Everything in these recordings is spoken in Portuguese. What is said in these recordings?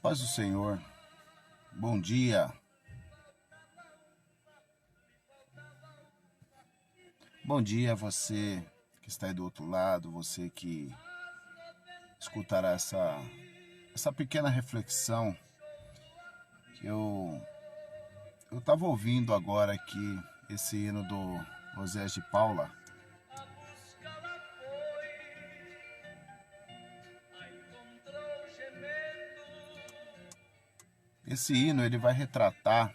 Paz do Senhor, bom dia. Bom dia a você que está aí do outro lado, você que escutará essa pequena reflexão que eu estava ouvindo agora aqui, esse hino do Osés de Paula. Esse hino ele vai retratar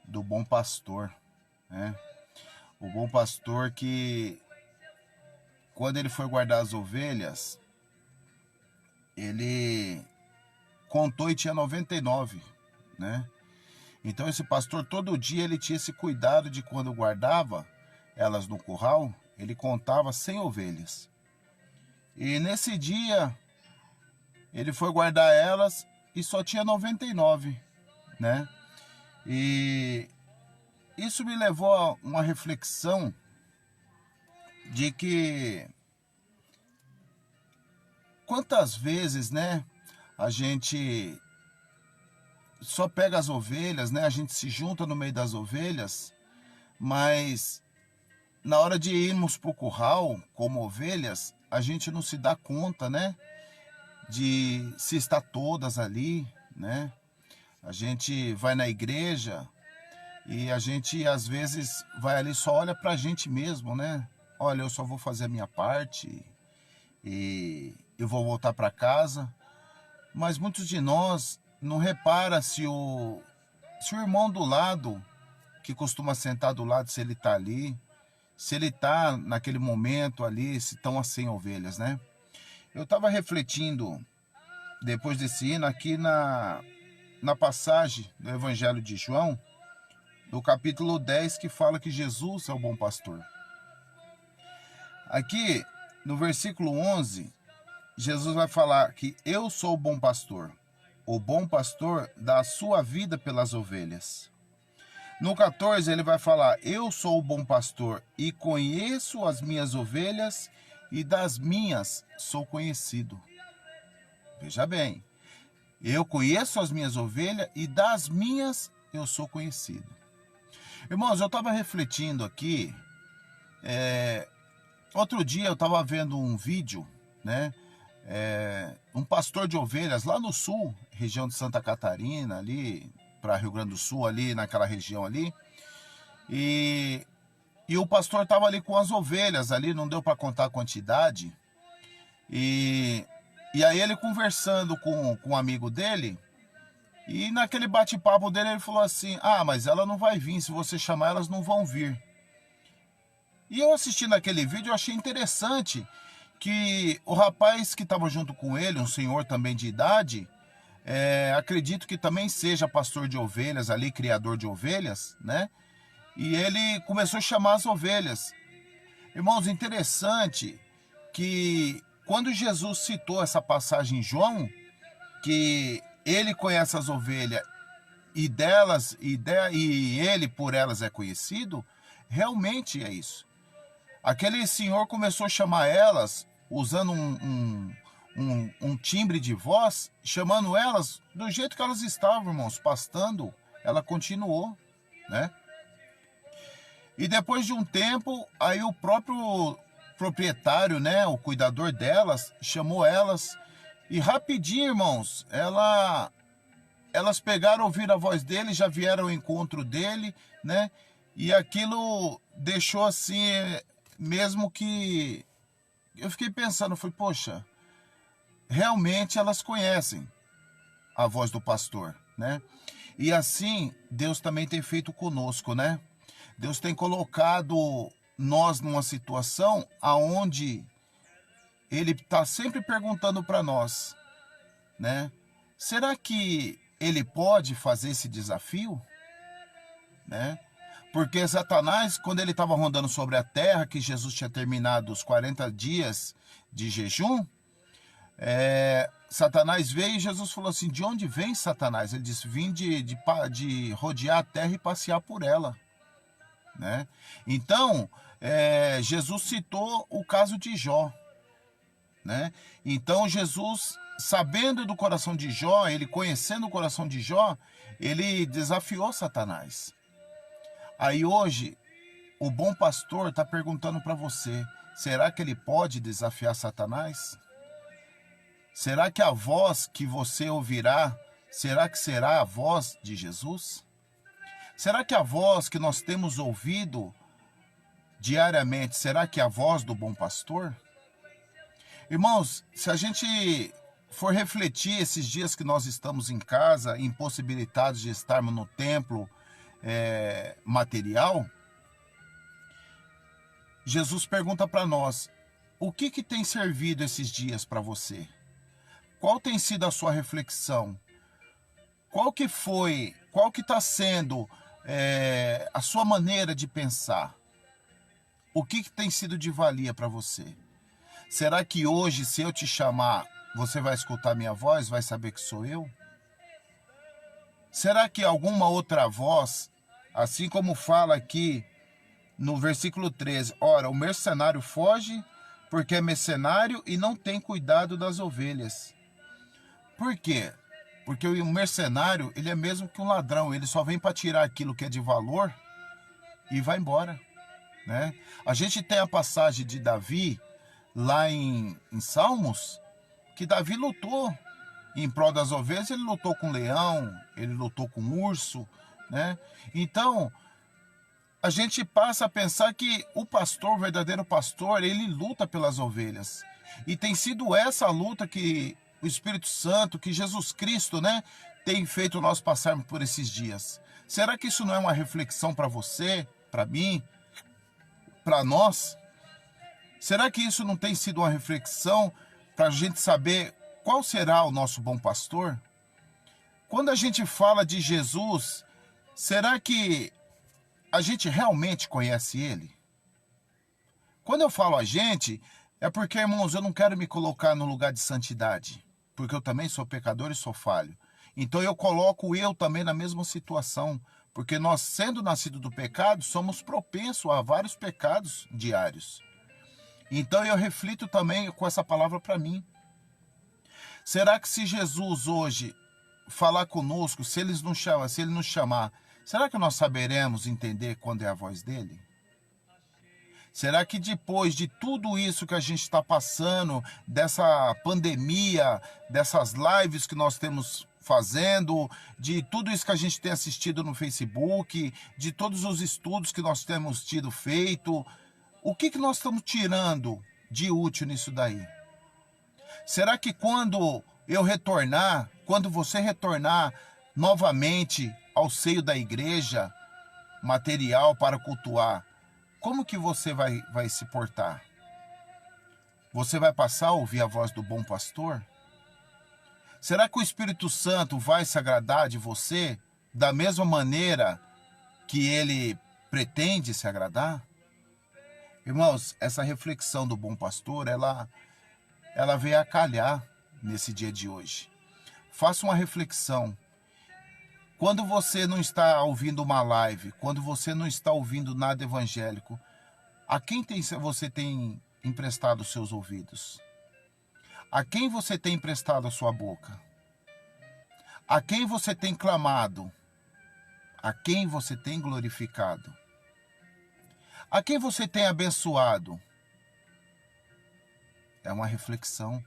do bom pastor, né? O bom pastor que, quando ele foi guardar as ovelhas, ele contou e tinha 99, né? Então esse pastor todo dia ele tinha esse cuidado de quando guardava elas no curral, ele contava 100 ovelhas. E nesse dia ele foi guardar elas e só tinha 99, né? E isso me levou a uma reflexão de que quantas vezes, né, a gente só pega as ovelhas, né, a gente se junta no meio das ovelhas, mas na hora de irmos para o curral como ovelhas, a gente não se dá conta, né, de se está todas ali, né? A gente vai na igreja e a gente às vezes vai ali só olha pra gente mesmo, né? Olha, eu só vou fazer a minha parte e eu vou voltar para casa. Mas muitos de nós não repara se o irmão do lado, que costuma sentar do lado, se ele tá ali, se ele tá naquele momento ali, se estão as 100 ovelhas, né? Eu estava refletindo, depois desse hino, aqui na passagem do Evangelho de João, do capítulo 10, que fala que Jesus é o bom pastor. Aqui, no versículo 11, Jesus vai falar que eu sou o bom pastor. O bom pastor dá a sua vida pelas ovelhas. No 14, ele vai falar, eu sou o bom pastor e conheço as minhas ovelhas e das minhas sou conhecido. Veja bem, eu conheço as minhas ovelhas e das minhas eu sou conhecido. Irmãos, eu estava refletindo aqui, outro dia eu estava vendo um vídeo, né? Um pastor de ovelhas lá no sul, região de Santa Catarina, ali para Rio Grande do Sul, ali naquela região ali, e o pastor estava ali com as ovelhas ali, não deu para contar a quantidade, e aí ele conversando com um amigo dele, e naquele bate-papo dele ele falou assim, mas ela não vai vir, se você chamar elas não vão vir. E eu assistindo aquele vídeo eu achei interessante que o rapaz que estava junto com ele, um senhor também de idade, acredito que também seja pastor de ovelhas ali, criador de ovelhas, né? E ele começou a chamar as ovelhas. Irmãos, interessante que quando Jesus citou essa passagem em João, que ele conhece as ovelhas e delas e ele por elas é conhecido, realmente é isso. Aquele senhor começou a chamar elas usando um timbre de voz, chamando elas do jeito que elas estavam, irmãos, pastando. Ela continuou, né? E depois de um tempo, aí o próprio proprietário, né, o cuidador delas, chamou elas e rapidinho, irmãos, elas pegaram, ouviram a voz dele, já vieram ao encontro dele, né? E aquilo deixou assim, mesmo que eu fiquei pensando, falei, poxa, realmente elas conhecem a voz do pastor, né? E assim, Deus também tem feito conosco, né? Deus tem colocado nós numa situação aonde Ele está sempre perguntando para nós, né? Será que Ele pode fazer esse desafio? Né? Porque Satanás, quando ele estava rondando sobre a terra, que Jesus tinha terminado os 40 dias de jejum, Satanás veio e Jesus falou assim, de onde vem Satanás? Ele disse, vim de rodear a terra e passear por ela. Né? Então, Jesus citou o caso de Jó. né? Então Jesus, sabendo do coração de Jó, ele conhecendo o coração de Jó, ele desafiou Satanás. Aí hoje, o bom pastor está perguntando para você, será que ele pode desafiar Satanás? Será que a voz que você ouvirá, será que será a voz de Jesus? Será que a voz que nós temos ouvido diariamente, será que é a voz do bom pastor? Irmãos, se a gente for refletir esses dias que nós estamos em casa, impossibilitados de estarmos no templo material, Jesus pergunta para nós, o que tem servido esses dias para você? Qual tem sido a sua reflexão? Qual que está sendo a sua maneira de pensar? O que tem sido de valia para você? Será que hoje, se eu te chamar, você vai escutar minha voz, vai saber que sou eu? Será que alguma outra voz, assim como fala aqui no versículo 13, ora, o mercenário foge porque é mercenário e não tem cuidado das ovelhas. Por quê? Porque o mercenário, ele é mesmo que um ladrão, ele só vem para tirar aquilo que é de valor e vai embora, né? A gente tem a passagem de Davi, lá em Salmos, que Davi lutou em prol das ovelhas, ele lutou com leão, ele lutou com urso, né? Então, a gente passa a pensar que o pastor, o verdadeiro pastor, ele luta pelas ovelhas. E tem sido essa luta que o Espírito Santo, que Jesus Cristo, né, tem feito nós passarmos por esses dias. Será que isso não é uma reflexão para você, para mim, para nós? Será que isso não tem sido uma reflexão para a gente saber qual será o nosso bom pastor? Quando a gente fala de Jesus, será que a gente realmente conhece ele? Quando eu falo a gente, é porque, irmãos, eu não quero me colocar no lugar de santidade, porque eu também sou pecador e sou falho. Então eu coloco eu também na mesma situação, porque nós, sendo nascidos do pecado, somos propensos a vários pecados diários. Então eu reflito também com essa palavra para mim. Será que se Jesus hoje falar conosco, se ele nos chamar, será que nós saberemos entender quando é a voz dele? Será que depois de tudo isso que a gente está passando, dessa pandemia, dessas lives que nós temos fazendo, de tudo isso que a gente tem assistido no Facebook, de todos os estudos que nós temos tido feito, o que nós estamos tirando de útil nisso daí? Será que quando eu retornar, quando você retornar novamente ao seio da igreja material para cultuar, como que você vai se portar? Você vai passar a ouvir a voz do bom pastor? Será que o Espírito Santo vai se agradar de você da mesma maneira que ele pretende se agradar? Irmãos, essa reflexão do bom pastor, ela veio a calhar nesse dia de hoje. Faça uma reflexão. Quando você não está ouvindo uma live, quando você não está ouvindo nada evangélico, a quem você tem emprestado os seus ouvidos? A quem você tem emprestado a sua boca? A quem você tem clamado? A quem você tem glorificado? A quem você tem abençoado? É uma reflexão.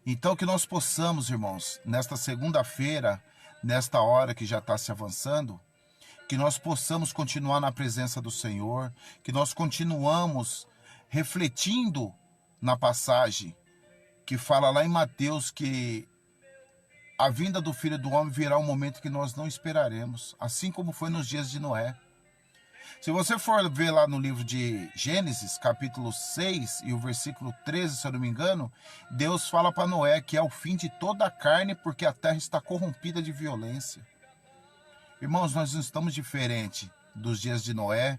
Então que nós possamos, irmãos, nesta segunda-feira, nesta hora que já está se avançando, que nós possamos continuar na presença do Senhor, que nós continuamos refletindo na passagem que fala lá em Mateus que a vinda do Filho do Homem virá um momento que nós não esperaremos, assim como foi nos dias de Noé. Se você for ver lá no livro de Gênesis, capítulo 6 e o versículo 13, se eu não me engano, Deus fala para Noé que é o fim de toda a carne porque a terra está corrompida de violência. Irmãos, nós não estamos diferentes dos dias de Noé,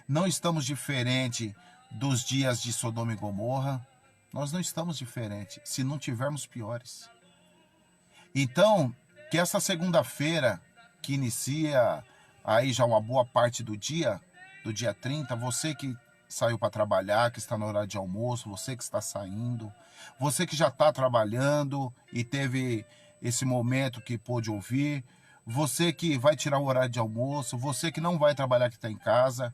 não estamos diferentes dos dias de Sodoma e Gomorra, nós não estamos diferentes, se não tivermos piores. Então, que essa segunda-feira, que inicia aí já uma boa parte do dia 30, você que saiu para trabalhar, que está no horário de almoço, você que está saindo, você que já está trabalhando e teve esse momento que pôde ouvir, você que vai tirar o horário de almoço, você que não vai trabalhar, que está em casa,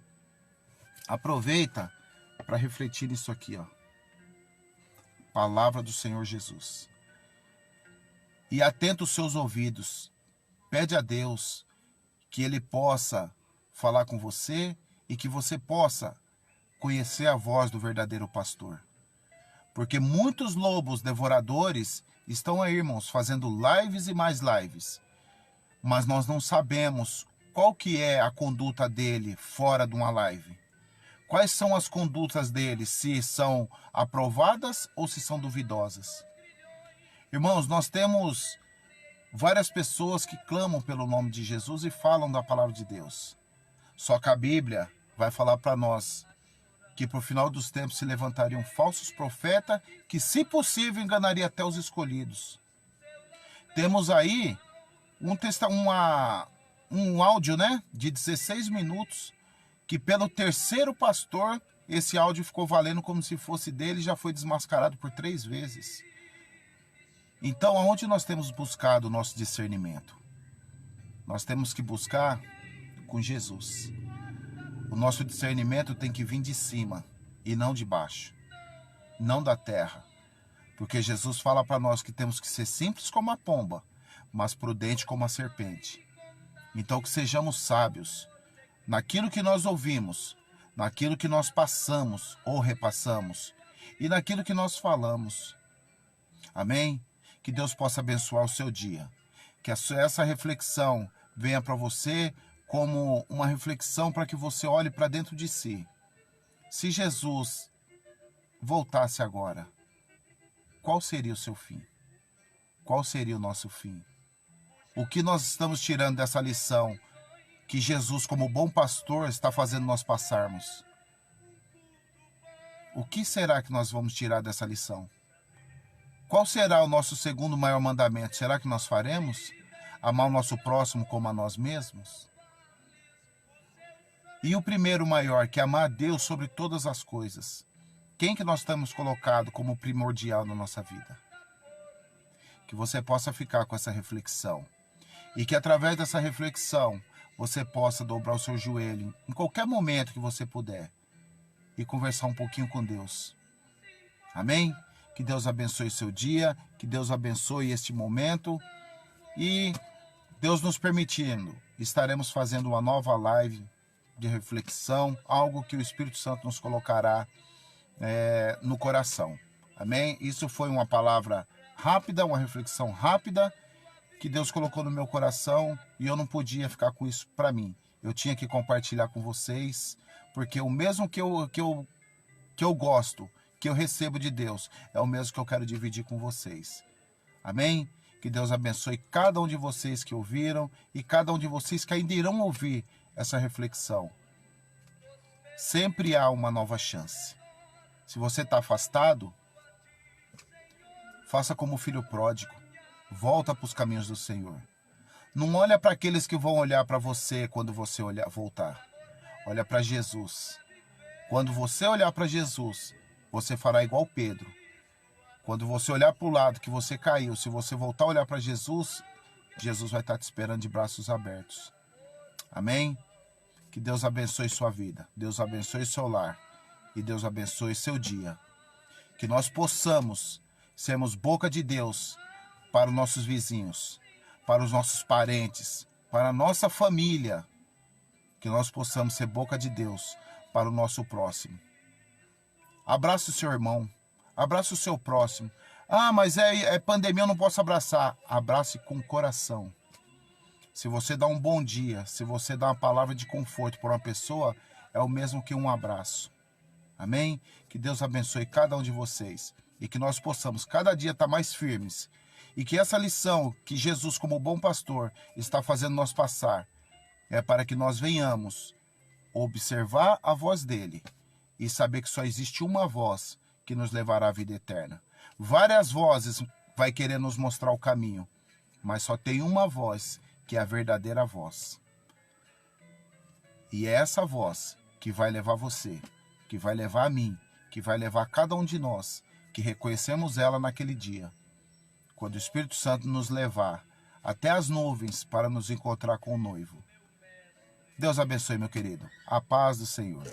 aproveita para refletir nisso aqui, ó. Palavra do Senhor Jesus. E atenta os seus ouvidos, pede a Deus que Ele possa falar com você e que você possa conhecer a voz do verdadeiro pastor. Porque muitos lobos devoradores estão aí, irmãos, fazendo lives e mais lives. Mas nós não sabemos qual que é a conduta dele fora de uma live. Quais são as condutas dele, se são aprovadas ou se são duvidosas. Irmãos, nós temos várias pessoas que clamam pelo nome de Jesus e falam da palavra de Deus. Só que a Bíblia vai falar para nós que pro final dos tempos se levantariam falsos profetas que, se possível, enganaria até os escolhidos. Temos aí um áudio, né, de 16 minutos, que pelo terceiro pastor, esse áudio ficou valendo como se fosse dele e já foi desmascarado por 3 vezes. Então, aonde nós temos buscado o nosso discernimento? Nós temos que buscar com Jesus. O nosso discernimento tem que vir de cima e não de baixo, não da terra. Porque Jesus fala para nós que temos que ser simples como a pomba, mas prudente como a serpente. Então, que sejamos sábios naquilo que nós ouvimos, naquilo que nós passamos ou repassamos e naquilo que nós falamos. Amém? Que Deus possa abençoar o seu dia. Que essa reflexão venha para você como uma reflexão para que você olhe para dentro de si. Se Jesus voltasse agora, qual seria o seu fim? Qual seria o nosso fim? O que nós estamos tirando dessa lição que Jesus, como bom pastor, está fazendo nós passarmos? O que será que nós vamos tirar dessa lição? Qual será o nosso segundo maior mandamento? Será que nós faremos? Amar o nosso próximo como a nós mesmos? E o primeiro maior, que é amar a Deus sobre todas as coisas. Quem que nós temos colocado como primordial na nossa vida? Que você possa ficar com essa reflexão. E que através dessa reflexão, você possa dobrar o seu joelho em qualquer momento que você puder e conversar um pouquinho com Deus. Amém? Que Deus abençoe seu dia, que Deus abençoe este momento e Deus nos permitindo, estaremos fazendo uma nova live de reflexão, algo que o Espírito Santo nos colocará no coração. Amém? Isso foi uma palavra rápida, uma reflexão rápida que Deus colocou no meu coração e eu não podia ficar com isso para mim. Eu tinha que compartilhar com vocês, porque o mesmo que eu gosto, que eu recebo de Deus, é o mesmo que eu quero dividir com vocês. Amém? Que Deus abençoe cada um de vocês que ouviram e cada um de vocês que ainda irão ouvir essa reflexão. Sempre há uma nova chance. Se você está afastado, faça como o filho pródigo. Volta para os caminhos do Senhor. Não olha para aqueles que vão olhar para você quando você voltar. Olha para Jesus. Quando você olhar para Jesus, você fará igual Pedro. Quando você olhar para o lado que você caiu, se você voltar a olhar para Jesus, Jesus vai estar te esperando de braços abertos. Amém? Que Deus abençoe sua vida. Deus abençoe seu lar. E Deus abençoe seu dia. Que nós possamos sermos boca de Deus para os nossos vizinhos, para os nossos parentes, para a nossa família. Que nós possamos ser boca de Deus para o nosso próximo. Abraça o seu irmão. Abraça o seu próximo. Ah, mas é pandemia, eu não posso abraçar. Abrace com o coração. Se você dá um bom dia, se você dá uma palavra de conforto para uma pessoa, é o mesmo que um abraço. Amém? Que Deus abençoe cada um de vocês. E que nós possamos cada dia estar mais firmes. E que essa lição que Jesus, como bom pastor, está fazendo nós passar, é para que nós venhamos observar a voz dele e saber que só existe uma voz que nos levará à vida eterna. Várias vozes vai querer nos mostrar o caminho, mas só tem uma voz que é a verdadeira voz. E é essa voz que vai levar você, que vai levar a mim, que vai levar cada um de nós, que reconhecemos ela naquele dia, quando o Espírito Santo nos levar até as nuvens para nos encontrar com o noivo. Deus abençoe, meu querido. A paz do Senhor.